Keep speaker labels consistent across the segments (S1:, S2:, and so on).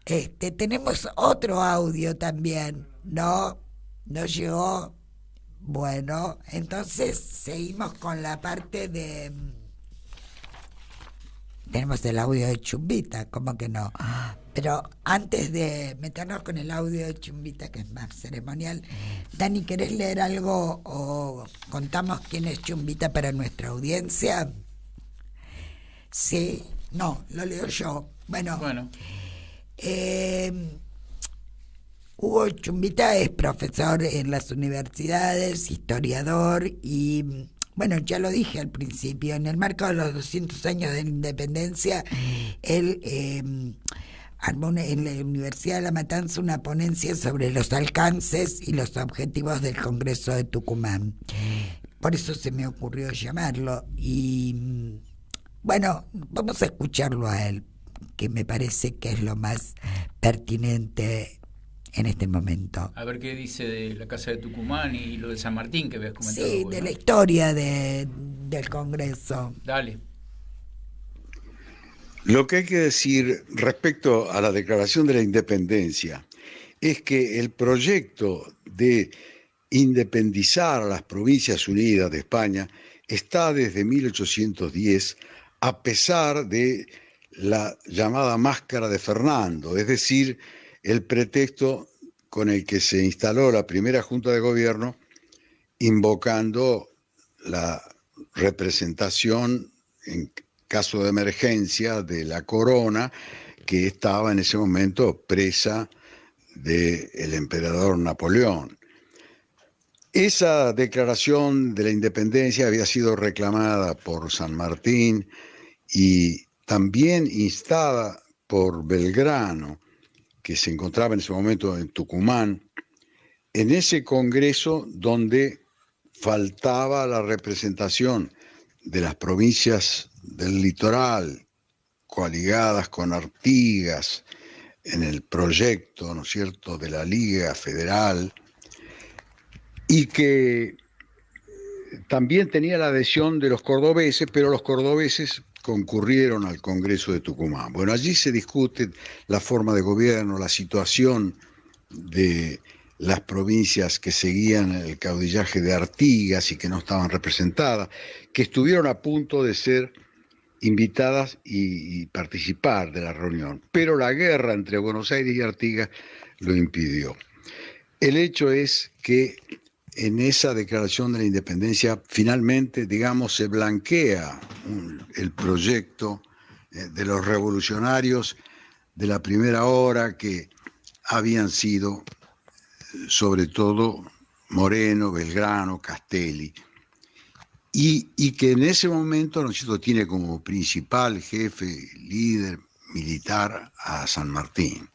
S1: Tenemos otro audio también, ¿no? ¿No llegó? Bueno, entonces seguimos con la parte de... Tenemos el audio de Chumbita, ¿cómo que no? Pero antes de meternos con el audio de Chumbita, que es más ceremonial, Dani, ¿querés leer algo o contamos quién es Chumbita para nuestra audiencia? Sí, no, lo leo yo. Bueno,
S2: Bueno,
S1: eh, Hugo Chumbita es profesor en las universidades, historiador y, bueno, ya lo dije al principio, en el marco de los 200 años de la independencia, él armó en la Universidad de La Matanza una ponencia sobre los alcances y los objetivos del Congreso de Tucumán. Por eso se me ocurrió llamarlo y, bueno, vamos a escucharlo a él, que me parece que es lo más pertinente en este momento.
S2: a ver qué dice de la Casa de Tucumán y lo de San Martín que habías comentado
S1: Sí,
S2: vos,
S1: de la
S2: ¿no?
S1: historia del Congreso.
S2: Dale.
S3: Lo que hay que decir respecto a la Declaración de la Independencia es que el proyecto de independizar a las Provincias Unidas de España está desde 1810, a pesar de la llamada máscara de Fernando, es decir, el pretexto con el que se instaló la primera Junta de Gobierno, invocando la representación en caso de emergencia de la corona, que estaba en ese momento presa del emperador Napoleón. Esa declaración de la independencia había sido reclamada por San Martín y también instada por Belgrano, que se encontraba en ese momento en Tucumán, en ese congreso donde faltaba la representación de las provincias del litoral, coaligadas con Artigas en el proyecto, ¿no es cierto?, de la Liga Federal, y que también tenía la adhesión de los cordobeses, pero los cordobeses concurrieron al Congreso de Tucumán. Bueno, allí se discute la forma de gobierno, la situación de las provincias que seguían el caudillaje de Artigas y que no estaban representadas, que estuvieron a punto de ser invitadas y participar de la reunión, pero la guerra entre Buenos Aires y Artigas lo impidió. El hecho es que en esa declaración de la independencia finalmente, digamos, se blanquea el proyecto de los revolucionarios de la primera hora, que habían sido sobre todo Moreno, Belgrano, Castelli, y que en ese momento, ¿no es cierto?, tiene como principal jefe, líder militar a San Martín.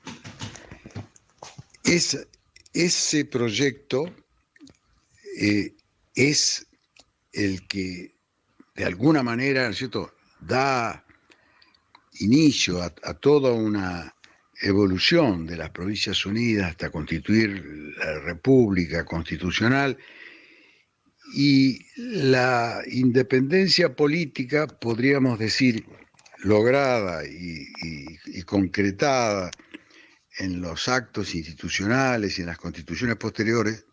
S3: Ese proyecto es el que de alguna manera, ¿no es cierto?, da inicio a toda una evolución de las Provincias Unidas hasta constituir la República Constitucional, y la independencia política, podríamos decir, lograda y concretada en los actos institucionales y en las constituciones posteriores,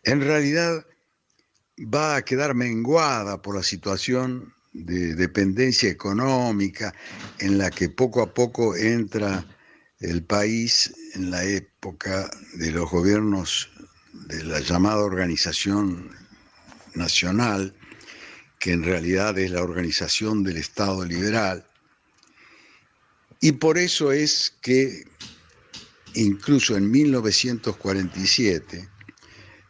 S3: en realidad va a quedar menguada por la situación de dependencia económica en la que poco a poco entra el país en la época de los gobiernos de la llamada Organización Nacional, que en realidad es la organización del Estado liberal. Y por eso es que incluso en 1947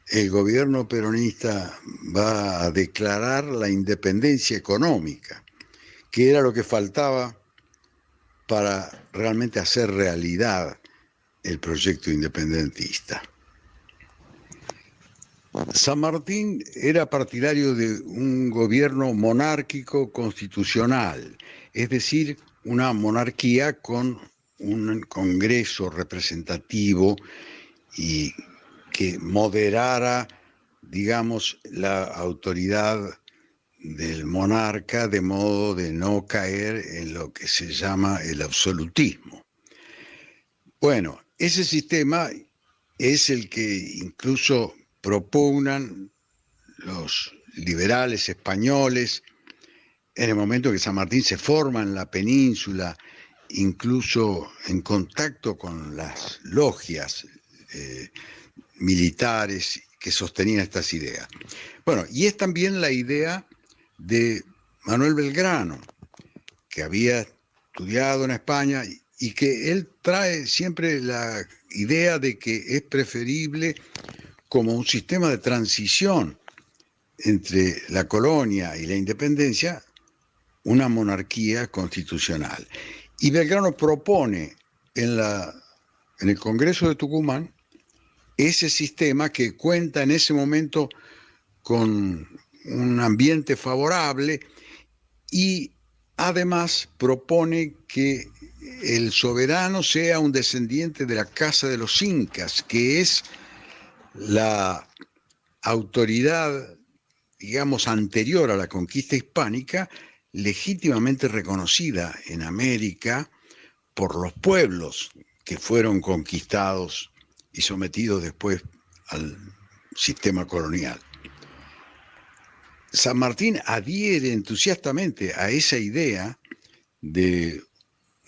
S3: el gobierno peronista va a declarar la independencia económica, que era lo que faltaba para realmente hacer realidad el proyecto independentista. San Martín era partidario de un gobierno monárquico constitucional, es decir, una monarquía con un congreso representativo y que moderara, digamos, la autoridad del monarca de modo de no caer en lo que se llama el absolutismo. Bueno, ese sistema es el que incluso propugnan los liberales españoles en el momento que San Martín se forma en la península, incluso en contacto con las logias militares que sostenían estas ideas. Bueno, y es también la idea de Manuel Belgrano, que había estudiado en España y que él trae siempre la idea de que es preferible como un sistema de transición entre la colonia y la independencia, una monarquía constitucional. Y Belgrano propone en el Congreso de Tucumán ese sistema que cuenta en ese momento con un ambiente favorable y además propone que el soberano sea un descendiente de la Casa de los Incas, que es la autoridad, digamos, anterior a la conquista hispánica, legítimamente reconocida en América por los pueblos que fueron conquistados y sometidos después al sistema colonial. San Martín adhiere entusiastamente a esa idea de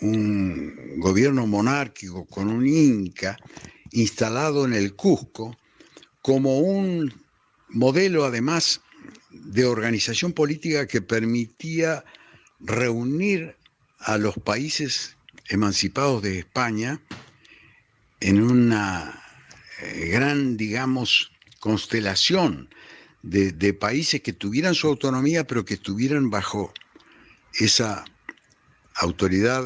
S3: un gobierno monárquico con un inca instalado en el Cusco como un modelo además de organización política que permitía reunir a los países emancipados de España en una gran, digamos, constelación de países que tuvieran su autonomía, pero que estuvieran bajo esa autoridad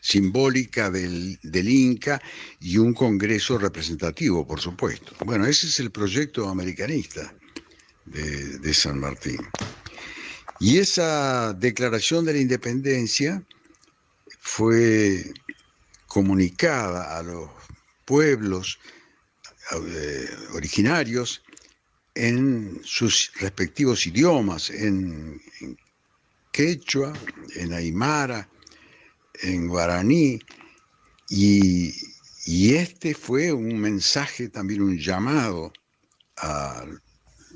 S3: simbólica del Inca y un Congreso representativo, por supuesto. Bueno, ese es el proyecto americanista de San Martín. Y esa declaración de la independencia fue comunicada a los pueblos originarios en sus respectivos idiomas, en quechua, en aymara, en guaraní, y este fue un mensaje, también un llamado a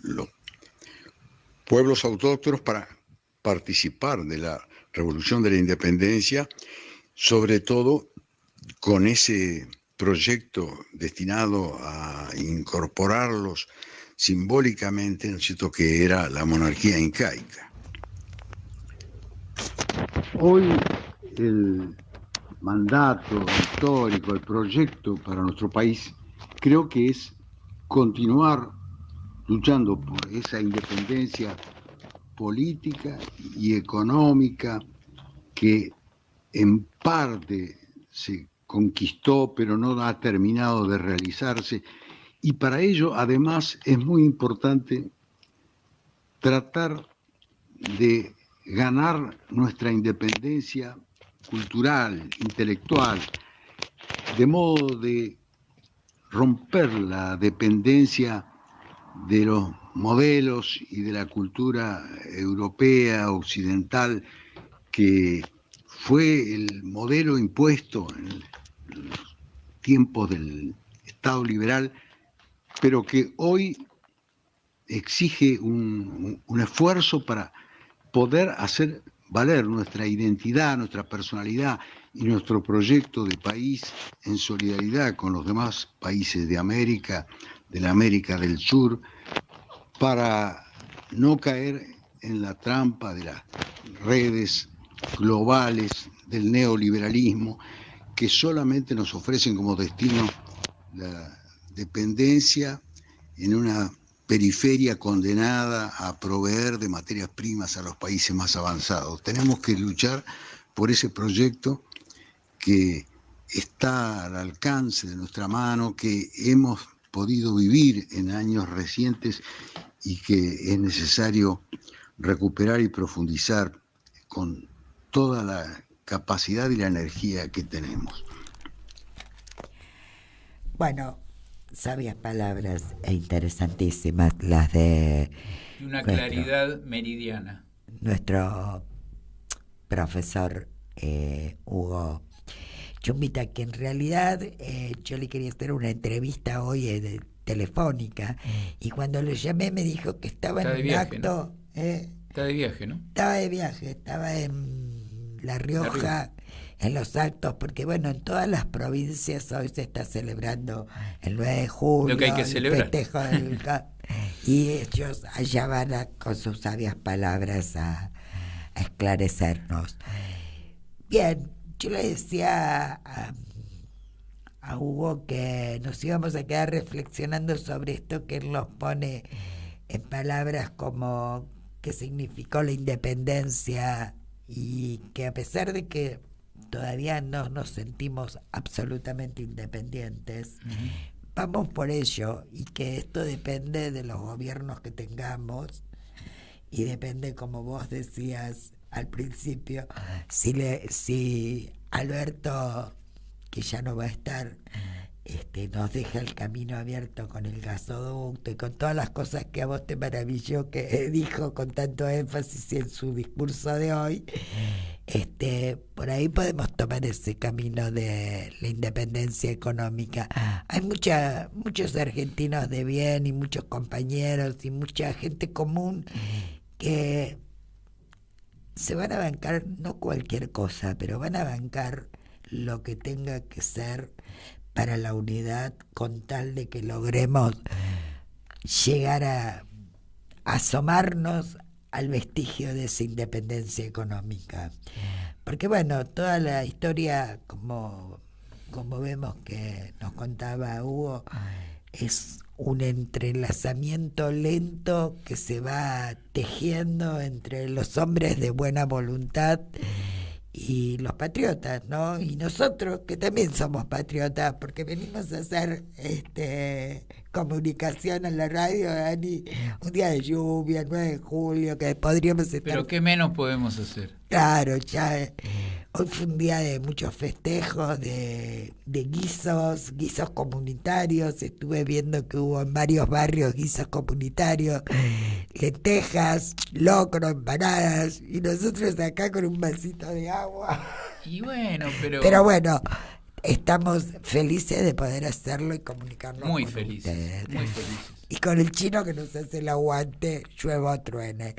S3: los pueblos autóctonos para participar de la Revolución de la Independencia, sobre todo con ese proyecto destinado a incorporarlos simbólicamente, ¿no es cierto?, que era la monarquía incaica. Hoy el mandato histórico, el proyecto para nuestro país, creo que es continuar luchando por esa independencia política y económica que en parte se conquistó pero no ha terminado de realizarse, y para ello además es muy importante tratar de ganar nuestra independencia cultural, intelectual, de modo de romper la dependencia de los modelos y de la cultura europea, occidental, que fue el modelo impuesto en los tiempos del Estado liberal, pero que hoy exige un esfuerzo para poder hacer valer nuestra identidad, nuestra personalidad y nuestro proyecto de país en solidaridad con los demás países de América, de la América del Sur, para no caer en la trampa de las redes globales del neoliberalismo que solamente nos ofrecen como destino la dependencia en una periferia condenada a proveer de materias primas a los países más avanzados. Tenemos que luchar por ese proyecto que está al alcance de nuestra mano, que hemos podido vivir en años recientes y que es necesario recuperar y profundizar con toda la capacidad y la energía que tenemos.
S1: Bueno, sabias palabras e interesantísimas las de
S2: Y una claridad meridiana.
S1: Nuestro profesor Hugo Chumbita, que en realidad yo le quería hacer una entrevista hoy telefónica, y cuando lo llamé me dijo que estaba
S2: Está
S1: en
S2: de
S1: un
S2: viaje,
S1: acto.
S2: ¿no? Está de viaje, ¿no?
S1: Estaba de viaje, estaba en La Rioja, en los actos, porque bueno, en todas las provincias hoy se está celebrando el 9 de julio,
S2: Lo que hay que
S1: el
S2: celebrar.
S1: festejo del y ellos allá van con sus sabias palabras a esclarecernos. Bien, yo le decía a Hugo que nos íbamos a quedar reflexionando sobre esto que él nos pone en palabras como qué significó la independencia, y que a pesar de que todavía no nos sentimos absolutamente independientes, vamos por ello, y que esto depende de los gobiernos que tengamos, y depende, como vos decías al principio, si Alberto, que ya no va a estar, nos deja el camino abierto con el gasoducto y con todas las cosas que a vos te maravilló que dijo con tanto énfasis en su discurso de hoy. Por ahí podemos tomar ese camino de la independencia económica. Hay muchos argentinos de bien y muchos compañeros y mucha gente común que se van a bancar, no cualquier cosa, pero van a bancar lo que tenga que ser para la unidad, con tal de que logremos llegar a asomarnos al vestigio de esa independencia económica. Porque bueno, toda la historia, como vemos que nos contaba Hugo, es un entrelazamiento lento que se va tejiendo entre los hombres de buena voluntad y los patriotas, ¿no? Y nosotros, que también somos patriotas, porque venimos a hacer comunicación en la radio, Dani, un día de lluvia, 9 de julio, que podríamos estar...
S2: Pero ¿qué menos podemos hacer?
S1: Claro, ya hoy fue un día de muchos festejos, de guisos comunitarios. Estuve viendo que hubo en varios barrios guisos comunitarios, lentejas, locro, empanadas, y nosotros acá con un vasito de agua.
S2: Y bueno,
S1: Pero bueno, estamos felices de poder hacerlo y comunicarnos
S2: muy
S1: con
S2: felices,
S1: ustedes.
S2: muy felices.
S1: Y con el chino que nos hace el aguante, llueva o truene.